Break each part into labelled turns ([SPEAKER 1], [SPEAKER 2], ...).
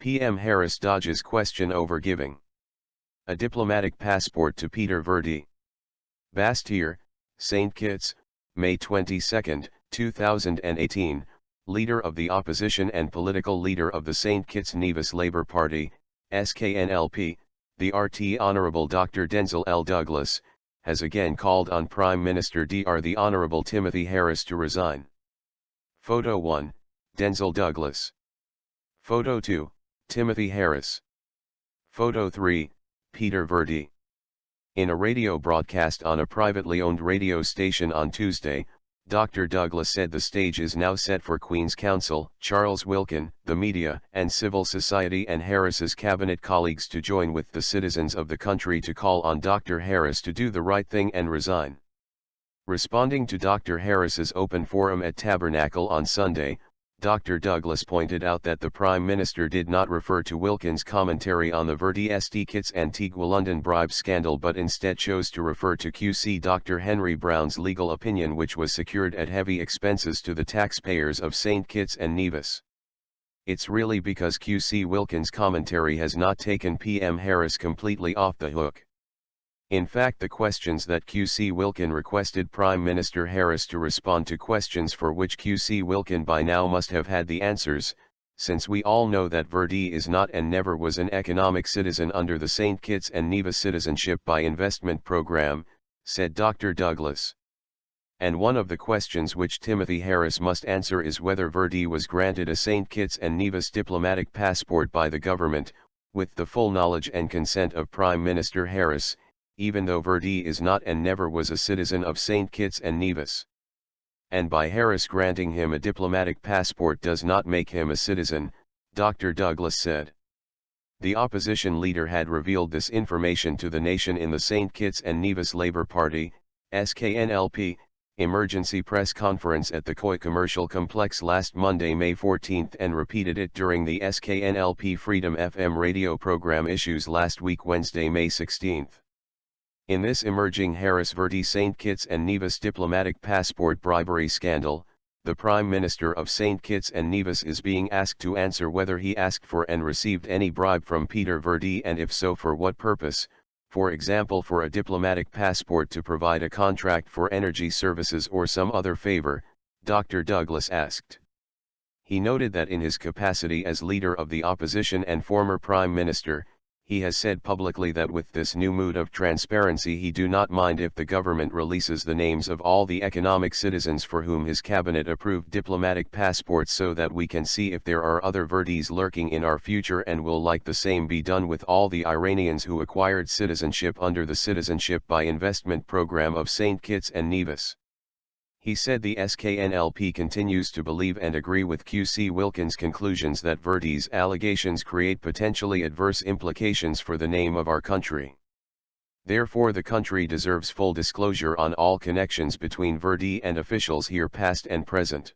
[SPEAKER 1] PM Harris dodges question over giving a diplomatic passport to Peter Verdee. Basseterre, St. Kitts, May 22, 2018, leader of the opposition and political leader of the St. Kitts-Nevis Labour Party, SKNLP, the RT Honourable Dr. Denzil L. Douglas, has again called on Prime Minister Dr. the Honourable Timothy Harris to resign. Photo 1, Denzil Douglas. Photo 2, Timothy Harris. Photo 3, Peter Verdee. In a radio broadcast on a privately owned radio station on Tuesday, Dr. Douglas said the stage is now set for Queen's Counsel, Charles Wilkin, the media and civil society and Harris's cabinet colleagues to join with the citizens of the country to call on Dr. Harris to do the right thing and resign. Responding to Dr. Harris's open forum at Tabernacle on Sunday, Dr. Douglas pointed out that the Prime Minister did not refer to Wilkin's commentary on the Virdee St. Kitts Antigua London bribe scandal but instead chose to refer to QC Dr. Henry Brown's legal opinion which was secured at heavy expenses to the taxpayers of St. Kitts and Nevis. It's really because QC Wilkin's commentary has not taken PM Harris completely off the hook. In fact, the questions that QC Wilkin requested Prime Minister Harris to respond to questions for which QC Wilkin by now must have had the answers, since we all know that Virdee is not and never was an economic citizen under the St. Kitts and Nevis Citizenship by Investment Program, said Dr. Douglas. And one of the questions which Timothy Harris must answer is whether Virdee was granted a St. Kitts and Nevis diplomatic passport by the government, with the full knowledge and consent of Prime Minister Harris, even though Virdee is not and never was a citizen of St. Kitts and Nevis. And by Harris granting him a diplomatic passport does not make him a citizen, Dr. Douglas said. The opposition leader had revealed this information to the nation in the St. Kitts and Nevis Labour Party, SKNLP, emergency press conference at the Koi Commercial Complex last Monday, May 14 and repeated it during the SKNLP Freedom FM radio program Issues last week Wednesday, May 16. In this emerging Harris-Virdee St. Kitts and Nevis diplomatic passport bribery scandal, the Prime Minister of St. Kitts and Nevis is being asked to answer whether he asked for and received any bribe from Peter Verdee and if so for what purpose, for example for a diplomatic passport to provide a contract for energy services or some other favor, Dr. Douglas asked. He noted that in his capacity as leader of the opposition and former Prime Minister, he has said publicly that with this new mood of transparency he do not mind if the government releases the names of all the economic citizens for whom his cabinet approved diplomatic passports so that we can see if there are other Virdees lurking in our future and will like the same be done with all the Iranians who acquired citizenship under the Citizenship by Investment Program of St. Kitts and Nevis. He said the SKNLP continues to believe and agree with QC Wilkin's conclusions that Virdee's allegations create potentially adverse implications for the name of our country. Therefore the country deserves full disclosure on all connections between Virdee and officials here past and present.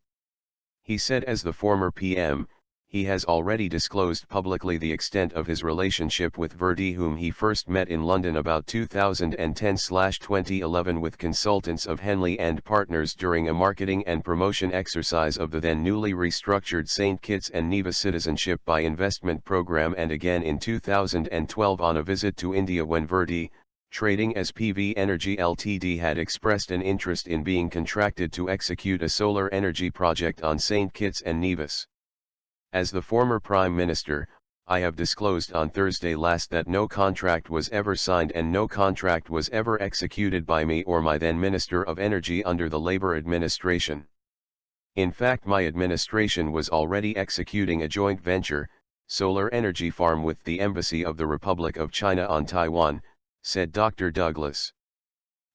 [SPEAKER 1] He said as the former PM, he has already disclosed publicly the extent of his relationship with Virdee whom he first met in London about 2010/2011 with consultants of Henley and Partners during a marketing and promotion exercise of the then newly restructured St. Kitts and Nevis Citizenship by Investment Program and again in 2012 on a visit to India when Virdee, trading as PV Energy Ltd had expressed an interest in being contracted to execute a solar energy project on St. Kitts and Nevis. As the former Prime Minister, I have disclosed on Thursday last that no contract was ever signed and no contract was ever executed by me or my then Minister of Energy under the Labour administration. In fact, my administration was already executing a joint venture, solar energy farm with the Embassy of the Republic of China on Taiwan, said Dr. Douglas.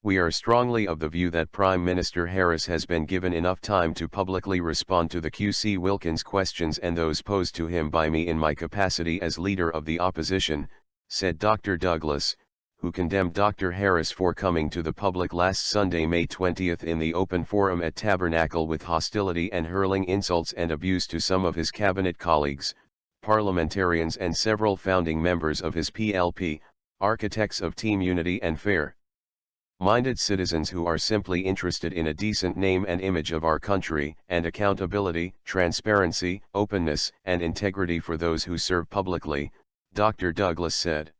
[SPEAKER 1] We are strongly of the view that Prime Minister Harris has been given enough time to publicly respond to the QC Wilkin's questions and those posed to him by me in my capacity as leader of the opposition, said Dr. Douglas, who condemned Dr. Harris for coming to the public last Sunday, May 20 in the open forum at Tabernacle with hostility and hurling insults and abuse to some of his cabinet colleagues, parliamentarians and several founding members of his PLP, architects of Team Unity and Fair. minded citizens who are simply interested in a decent name and image of our country, and accountability, transparency, openness, and integrity for those who serve publicly, Dr. Douglas said.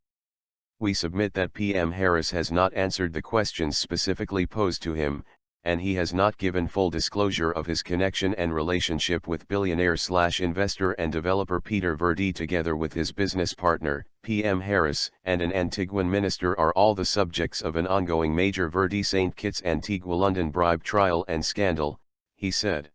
[SPEAKER 1] We submit that PM Harris has not answered the questions specifically posed to him, and he has not given full disclosure of his connection and relationship with billionaire/investor and developer Peter Verdee together with his business partner, PM Harris, and an Antiguan minister are all the subjects of an ongoing major Virdee St. Kitts Antigua London bribe trial and scandal, he said.